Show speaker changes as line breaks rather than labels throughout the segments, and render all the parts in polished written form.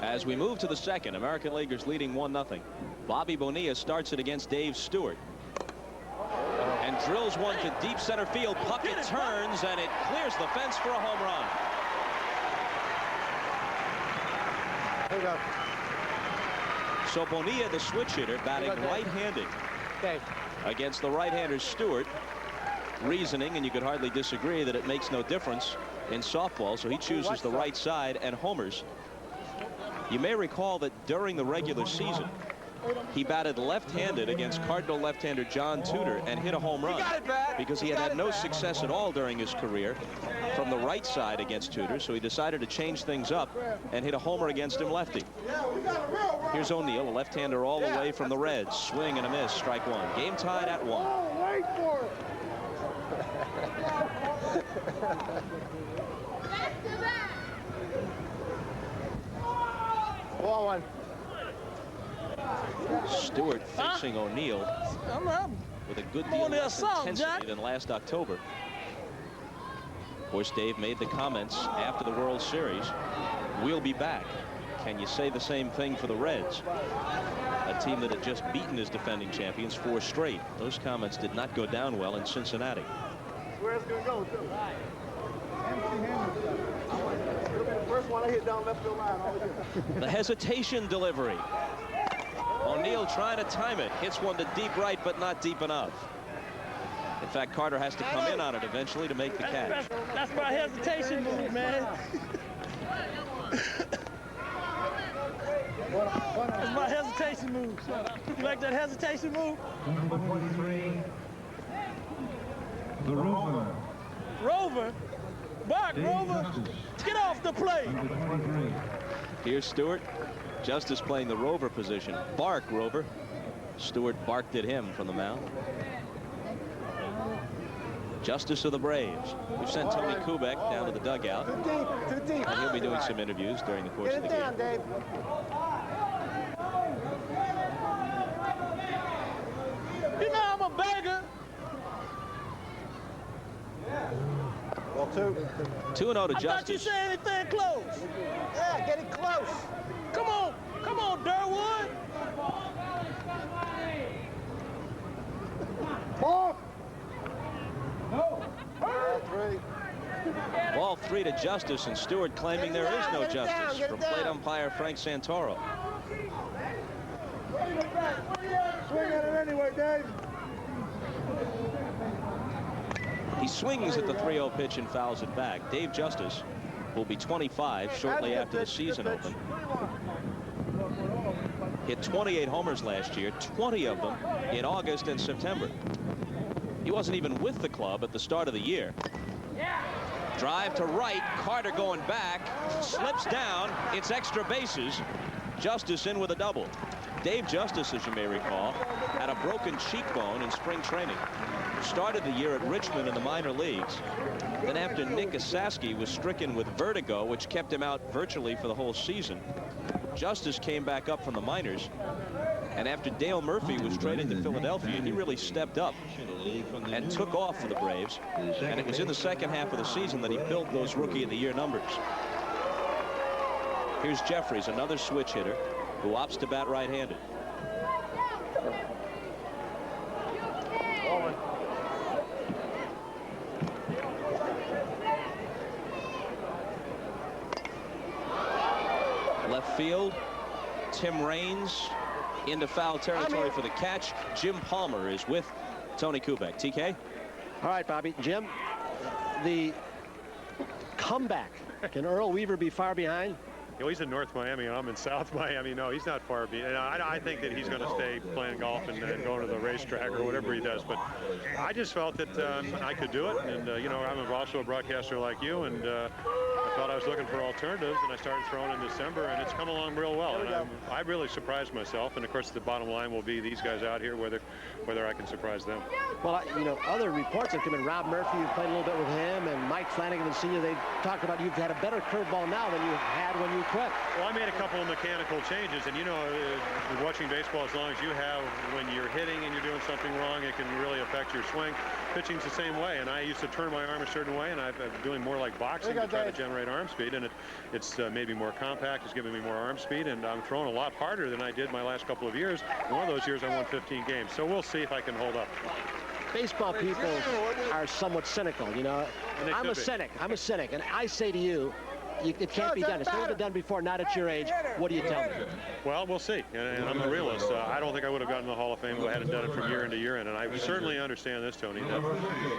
As we move to the second, American Leaguers leading 1-0. Bobby Bonilla starts it against Dave Stewart. And drills one to deep center field. Puckett turns, and it clears the fence for a home run.
There you go.
So Bonilla, the switch hitter, batting right-handed against the right-hander Stewart. Reasoning, and you could hardly disagree, that it makes no difference in softball, so he chooses the right side and homers. You may recall that during the regular season, he batted left-handed against Cardinal left-hander John Tudor and hit a home run because he had had no success at all during his career from the right side against Tudor, so he decided to change things up and hit a homer against him lefty. Here's O'Neill, a left-hander all the way from the Reds. Swing and a miss, strike one. Game tied at 1.
Oh, wait for it. Ball one.
Stewart facing O'Neill with a good deal less intensity than last October. Of course, Dave made the comments after the World Series. We'll be back. Can you say the same thing for the Reds? A team that had just beaten his defending champions 4 straight. Those comments did not go down well in Cincinnati.
Where it's going to go, too. First one I hit down left field line.
The hesitation delivery. O'Neill trying to time it. Hits one to deep right, but not deep enough. In fact, Carter has to come in on it eventually to make the catch.
That's my hesitation move, man. That's my hesitation move. You like that hesitation move?
Number 23, the Rover.
Rover? Bark, Rover. Get off the plate.
Here's Stewart. Justice playing the Rover position. Bark, Rover. Stewart barked at him from the mound. Justice of the Braves. We've sent Tony Kubek down to the dugout.
Too deep.
And he'll be doing some interviews during the course of the game.
Get it down, Dave.
You know I'm a bagger.
Well, 2-0
to
I thought you
Justice.
said anything close.
Yeah, get it close.
Come on, Durwood.
Ball. No. Ball 3.
Ball 3 to Justice, and Stewart claiming there is no justice from plate umpire Frank Santoro.
Swing at it anyway, Dave.
He swings at the 3-0 pitch and fouls it back. Dave Justice will be 25 shortly after the season opened. Hit 28 homers last year, 20 of them in August and September. He wasn't even with the club at the start of the year. Drive to right, Carter going back, slips down, it's extra bases. Justice in with a double. Dave Justice, as you may recall, had a broken cheekbone in spring training. Started the year at Richmond in the minor leagues. Then after Nick Asaski was stricken with vertigo, which kept him out virtually for the whole season, Justice came back up from the minors. And after Dale Murphy was traded to Philadelphia, he really stepped up and took off for the Braves. And it was in the second half of the season that he built those Rookie of the Year numbers. Here's Jeffries, another switch hitter who opts to bat right-handed. Left field, Tim Raines into foul territory for the catch. Jim Palmer is with Tony Kubek. TK?
All right, Bobby. Jim, the comeback. Can Earl Weaver be far behind?
You know, he's in North Miami, and I'm in South Miami. No, he's not far behind. I think that he's going to stay playing golf and going to the racetrack or whatever he does. But I just felt that I could do it. And, you know, I'm also a broadcaster like you, and I thought I was looking for alternatives, and I started throwing in December, and it's come along real well. And I really surprised myself. And, of course, the bottom line will be these guys out here, whether I can surprise them.
Well, you know, other reports have come in. Rob Murphy, you played a little bit with him, and Mike Flanagan and Senior, they talked about you've had a better curveball now than you had when you quit.
Well, I made a couple of mechanical changes, and you know, watching baseball, as long as you have, when you're hitting and you're doing something wrong, it can really affect your swing. Pitching's the same way, and I used to turn my arm a certain way, and I'm doing more like boxing to try to generate arm speed, and it's made me more compact. It's given me more arm speed, and I'm throwing a lot harder than I did my last couple of years. One of those years I won 15 games, so we'll see if I can hold up.
Baseball people are somewhat cynical, you know. I'm a cynic, and I say to you, it can't be done. It's never been done before, not at your age. What do you tell me?
Well, we'll see, and I'm a realist. I don't think I would have gotten in the Hall of Fame if I hadn't done it from year into year in, and I certainly understand this, Tony. The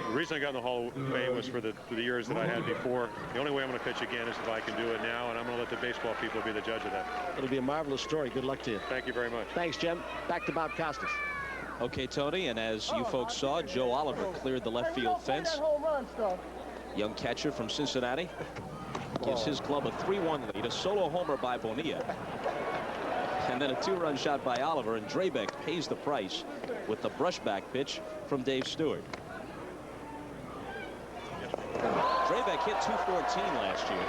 reason I got in the Hall of Fame was for the years that I had before. The only way I'm going to pitch again is if I can do it now, and I'm going to let the baseball people be the judge of that.
It'll be a marvelous story. Good luck to you.
Thank you very much.
Thanks, Jim. Back to Bob Costas.
Okay, Tony, and as you folks saw, Joe Oliver cleared the left field fence. Young catcher from Cincinnati gives his club a 3-1 lead, a solo homer by Bonilla, and then a 2-run shot by Oliver, and Drabek pays the price with the brushback pitch from Dave Stewart. Drabek hit .214 last year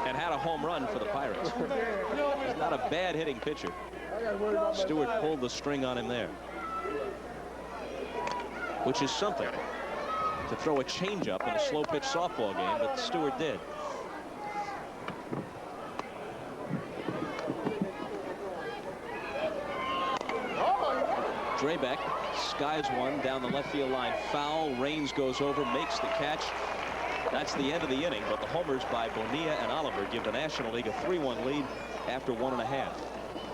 and had a home run for the Pirates. He's not a bad hitting pitcher. Stewart pulled the string on him there, which is something to throw a changeup in a slow pitch softball game, but Stewart did. Drabek skies one down the left field line, foul. Raines goes over, makes the catch. That's the end of the inning, but the homers by Bonilla and Oliver give the National League a 3-1 lead after 1.5.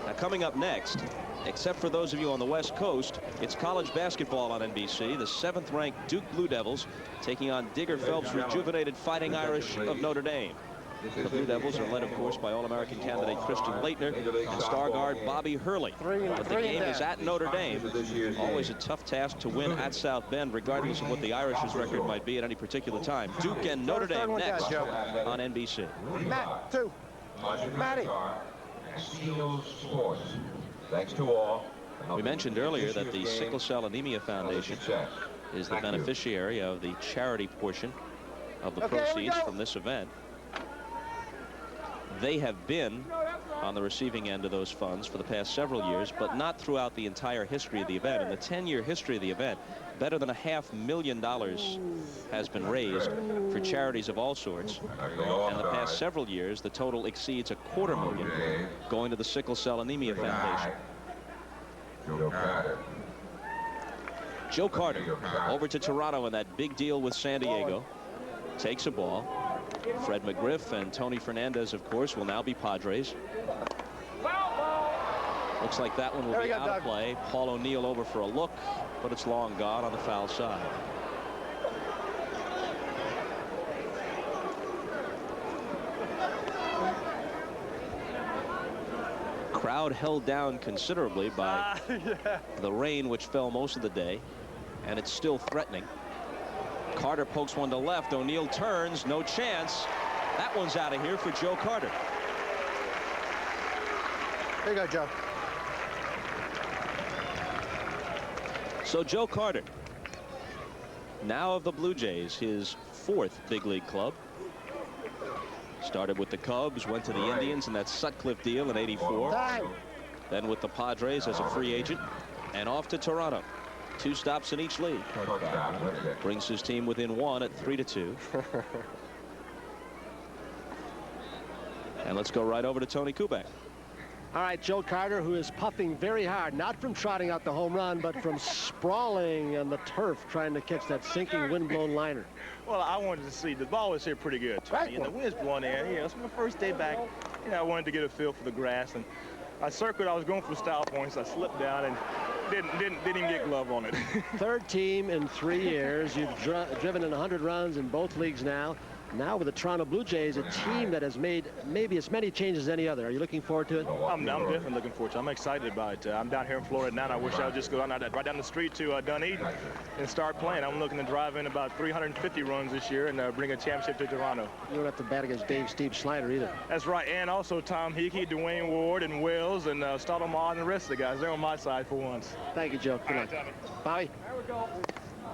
Now coming up next, except for those of you on the West Coast, it's college basketball on NBC. The 7th-ranked Duke Blue Devils taking on Digger Phelps' rejuvenated Fighting Irish of Notre Dame. The Blue Devils are led, of course, by All-American candidate Christian Laettner and star guard Bobby Hurley. But the game is at Notre Dame. Always a tough task to win at South Bend, regardless of what the Irish's record might be at any particular time. Duke and Notre Dame next on NBC.
Matt, 2. Matty.
Steele Sports. Thanks to all.
We mentioned earlier that the Sickle Cell Anemia Foundation is the beneficiary of the charity portion of the proceeds from this event. They have been on the receiving end of those funds for the past several years, but not throughout the entire history of the event. In the 10-year history of the event, better than $500,000 has been raised for charities of all sorts. And the past several years, the total exceeds $250,000 going to the Sickle Cell Anemia Foundation. Joe Carter over to Toronto in that big deal with San Diego. Takes a ball. Fred McGriff and Tony Fernandez, of course, will now be Padres. Looks like that one will be out of play. Paul O'Neill over for a look, but it's long gone on the foul side. Crowd held down considerably by the rain, which fell most of the day, and it's still threatening. Carter pokes one to left. O'Neill turns. No chance. That one's out of here for Joe Carter.
There you go, Joe.
So Joe Carter, now of the Blue Jays, his 4th big league club. Started with the Cubs, went to the Indians in that Sutcliffe deal in '84. Then with the Padres as a free agent, and off to Toronto. 2 stops in each league. Brings his team within 1 at 3-2. And let's go right over to Tony Kubek.
All right, Joe Carter, who is puffing very hard, not from trotting out the home run, but from sprawling on the turf trying to catch that sinking windblown liner.
Well, I wanted to see. The ball was here pretty good, Tony, and the wind's blowing in. Yeah, it's my first day back. You know, I wanted to get a feel for the grass, and I circled. I was going for the style points. I slipped down and didn't even get glove on it.
3rd team in 3 years. You've driven in 100 runs in both leagues now. Now with the Toronto Blue Jays, a team that has made maybe as many changes as any other. Are you looking forward to it?
I'm definitely looking forward to it. I'm excited about it. I'm down here in Florida now, and I wish I would just go right down the street to Dunedin and start playing. I'm looking to drive in about 350 runs this year and bring a championship to Toronto.
You don't have to bat against Steve Slider either.
That's right, and also Tom Hickey, Dwayne Ward, and Wells, and Stottlemyre, and the rest of the guys. They're on my side for once.
Thank you, Joe. Good luck. Bobby?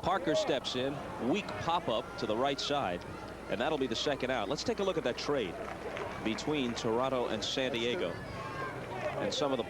Parker steps in. Weak pop-up to the right side. And that'll be the 2nd out. Let's take a look at that trade between Toronto and San Diego and some of the